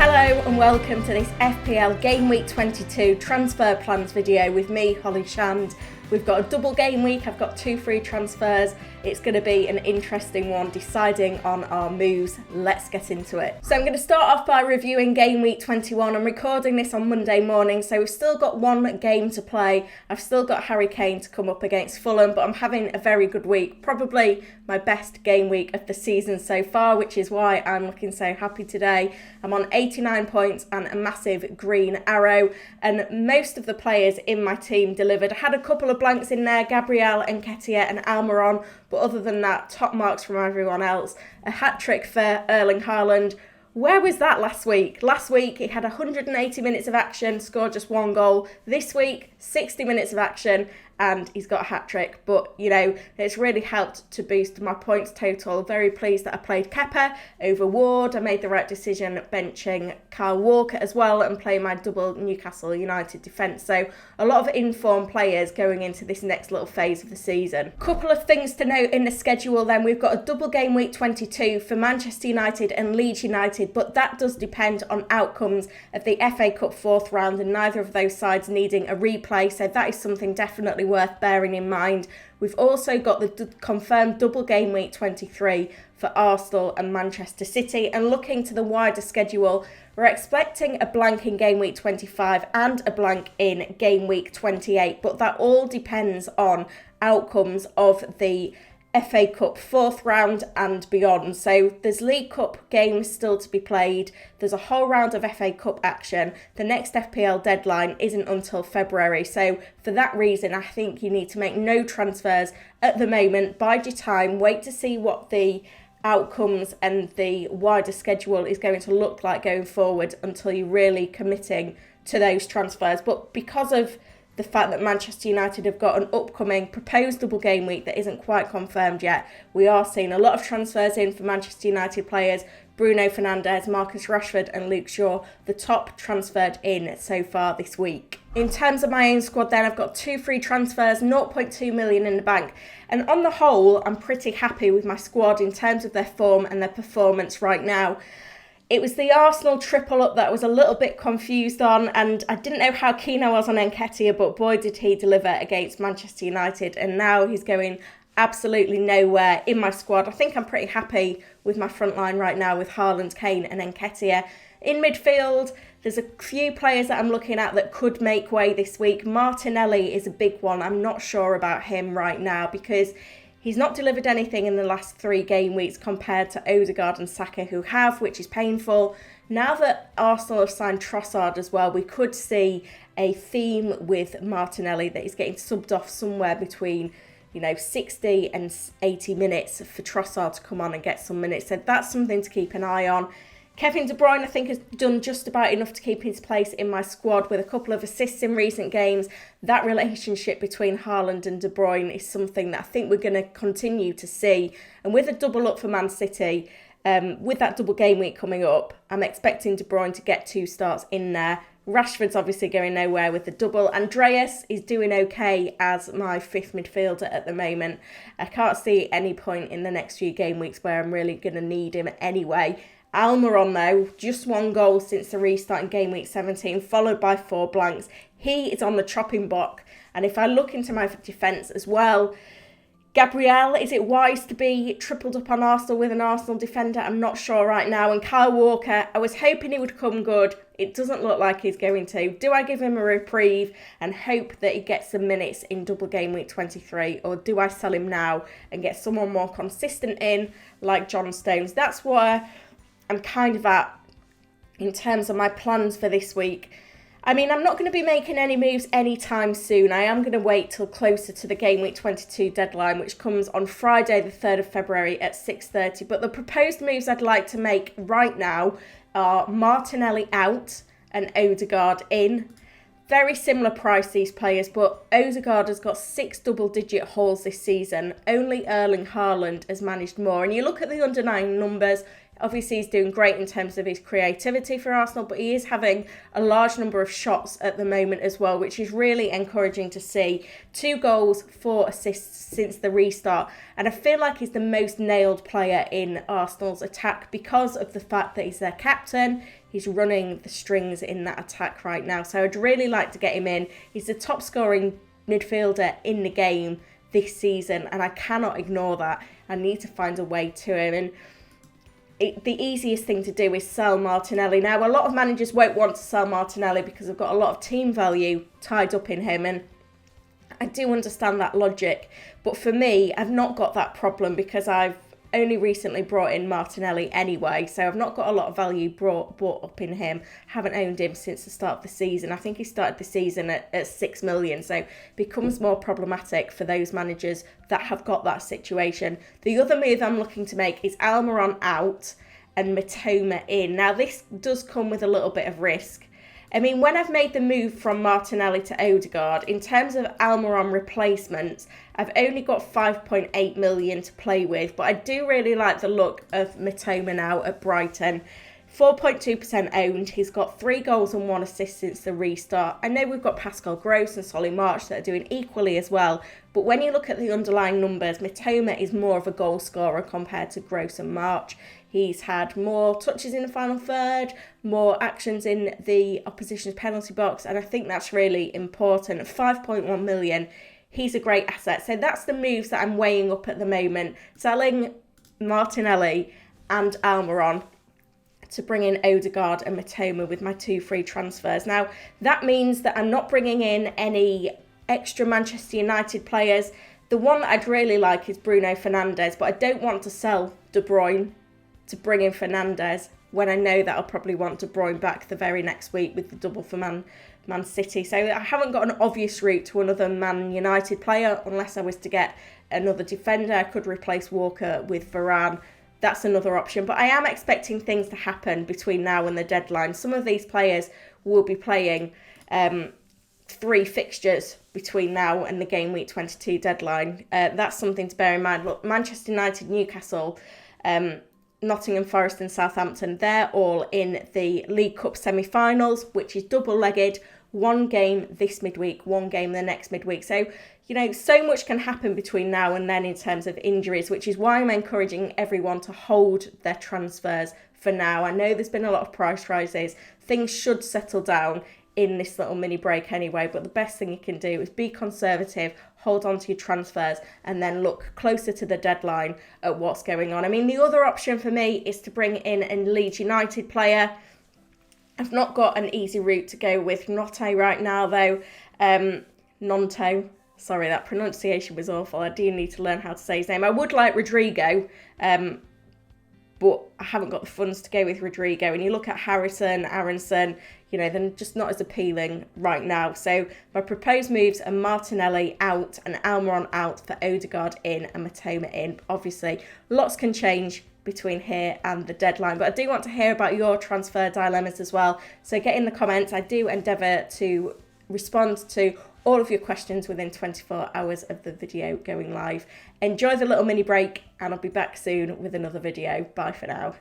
Hello and welcome to this FPL Gameweek 22 transfer plans video with me, Holly Shand. We've got a double game week, I've got 2 free transfers. It's going to be an interesting one, deciding on our moves. Let's get into it. So I'm going to start off by reviewing Game Week 21. I'm recording this on Monday morning, so we've still got one game to play. I've still got Harry Kane to come up against Fulham, but I'm having a very good week. Probably my best game week of the season so far, which is why I'm looking so happy today. I'm on 89 points and a massive green arrow, and most of the players in my team delivered. I had a couple of blanks in there, Gabriel, Nketiah and Almiron, but other than that, top marks from everyone else. A hat-trick for Erling Haaland. Where was that last week? Last week, he had 180 minutes of action, scored just 1 goal. This week, 60 minutes of action, and he's got a hat-trick. But, you know, it's really helped to boost my points total. Very pleased that I played Kepa over Ward. I made the right decision benching Kyle Walker as well and playing my double Newcastle United defence. So a lot of informed players going into this next little phase of the season. Couple of things to note in the schedule then. We've got a double game week 22 for Manchester United and Leeds United, but that does depend on outcomes of the FA Cup 4th round and neither of those sides needing a replay. So that is something definitely worth bearing in mind. We've also got the confirmed double game week 23 for Arsenal and Manchester City. And looking to the wider schedule, we're expecting a blank in game week 25 and a blank in game week 28. But that all depends on outcomes of the FA Cup 4th round and beyond. So there's League Cup games still to be played. There's a whole round of FA Cup action. The next FPL deadline isn't until February. So for that reason, I think you need to make no transfers at the moment. Bide your time. Wait to see what the outcomes and the wider schedule is going to look like going forward until you're really committing to those transfers. But because of the fact that Manchester United have got an upcoming proposed double game week that isn't quite confirmed yet, we are seeing a lot of transfers in for Manchester United players. Bruno Fernandes, Marcus Rashford and Luke Shaw, the top transferred in so far this week. In terms of my own squad then, I've got 2 free transfers, 0.2 million in the bank. And on the whole, I'm pretty happy with my squad in terms of their form and their performance right now. It was the Arsenal triple up that I was a little bit confused on, and I didn't know how keen I was on Nketiah, but boy did he deliver against Manchester United, and now he's going absolutely nowhere in my squad. I think I'm pretty happy with my front line right now with Haaland, Kane and Nketiah. In midfield, there's a few players that I'm looking at that could make way this week. Martinelli is a big one. I'm not sure about him right now because he's not delivered anything in the last 3 game weeks compared to Odegaard and Saka who have, which is painful. Now that Arsenal have signed Trossard as well, we could see a theme with Martinelli that he's getting subbed off somewhere between 60 and 80 minutes for Trossard to come on and get some minutes. So that's something to keep an eye on. Kevin De Bruyne, I think, has done just about enough to keep his place in my squad with a couple of assists in recent games. That relationship between Haaland and De Bruyne is something that I think we're going to continue to see. And with a double up for Man City, with that double game week coming up, I'm expecting De Bruyne to get 2 starts in there. Rashford's obviously going nowhere with the double. Andreas is doing okay as my 5th midfielder at the moment. I can't see any point in the next few game weeks where I'm really going to need him anyway. Almiron, though, just 1 goal since the restart in game week 17, followed by 4 blanks. He is on the chopping block. And if I look into my defence as well, Gabriel, is it wise to be tripled up on Arsenal with an Arsenal defender? I'm not sure right now. And Kyle Walker, I was hoping he would come good. It doesn't look like he's going to. Do I give him a reprieve and hope that he gets some minutes in double game week 23? Or do I sell him now and get someone more consistent in like John Stones? That's where I'm kind of at in terms of my plans for this week. I mean, I'm not going to be making any moves anytime soon. I am going to wait till closer to the Game Week 22 deadline, which comes on Friday the 3rd of February at 6:30. But the proposed moves I'd like to make right now are Martinelli out and Odegaard in. Very similar price, these players, but Odegaard has got 6 double-digit hauls this season. Only Erling Haaland has managed more. And you look at the underlying numbers, Obviously, he's doing great in terms of his creativity for Arsenal, but he is having a large number of shots at the moment as well, which is really encouraging to see. 2 goals, 4 assists since the restart. And I feel like he's the most nailed player in Arsenal's attack because of the fact that he's their captain. He's running the strings in that attack right now. So I'd really like to get him in. He's the top scoring midfielder in the game this season, and I cannot ignore that. I need to find a way to him. And the easiest thing to do is sell Martinelli. Now, a lot of managers won't want to sell Martinelli because they've got a lot of team value tied up in him, and I do understand that logic. But for me, I've not got that problem because I've only recently brought in Martinelli anyway, so I've not got a lot of value brought up in him. Haven't owned him since the start of the season. I think he started the season at 6 million, so it becomes more problematic for those managers that have got that situation. The other move I'm looking to make is Almiron out and Mitoma in. Now, this does come with a little bit of risk. I mean, when I've made the move from Martinelli to Odegaard, in terms of Almiron replacements, I've only got 5.8 million to play with, but I do really like the look of Mitoma now at Brighton. 4.2% owned. He's got 3 goals and 1 assist since the restart. I know we've got Pascal Gross and Solly March that are doing equally as well, but when you look at the underlying numbers, Mitoma is more of a goal scorer compared to Gross and March. He's had more touches in the final third, more actions in the opposition's penalty box, and I think that's really important. At 5.1 million, he's a great asset. So that's the moves that I'm weighing up at the moment. Selling Martinelli and Almiron to bring in Odegaard and Mitoma with my 2 free transfers. Now, that means that I'm not bringing in any extra Manchester United players. The one that I'd really like is Bruno Fernandes, but I don't want to sell De Bruyne to bring in Fernandes when I know that I'll probably want De Bruyne back the very next week with the double for Man City. So I haven't got an obvious route to another Man United player unless I was to get another defender. I could replace Walker with Varane. That's another option. But I am expecting things to happen between now and the deadline. Some of these players will be playing 3 fixtures between now and the Game Week 22 deadline. That's something to bear in mind. Look, Manchester United, Newcastle, Nottingham Forest and Southampton, they're all in the League Cup semi-finals, which is double-legged. 1 game this midweek, 1 game the next midweek. So, so much can happen between now and then in terms of injuries, which is why I'm encouraging everyone to hold their transfers for now. I know there's been a lot of price rises. Things should settle down in this little mini break anyway, but the best thing you can do is be conservative, hold on to your transfers, and then look closer to the deadline at what's going on. I mean, the other option for me is to bring in a Leeds United player. I've not got an easy route to go with Notte right now, though. Nonto. Sorry, that pronunciation was awful. I do need to learn how to say his name. I would like Rodrigo, but I haven't got the funds to go with Rodrigo. And you look at Harrison, Aronson, they're just not as appealing right now. So my proposed moves are Martinelli out and Almiron out for Odegaard in and Mitoma in. Obviously, lots can change between here and the deadline, but I do want to hear about your transfer dilemmas as well. So get in the comments. I do endeavour to respond to all of your questions within 24 hours of the video going live. Enjoy the little mini break, and I'll be back soon with another video. Bye for now.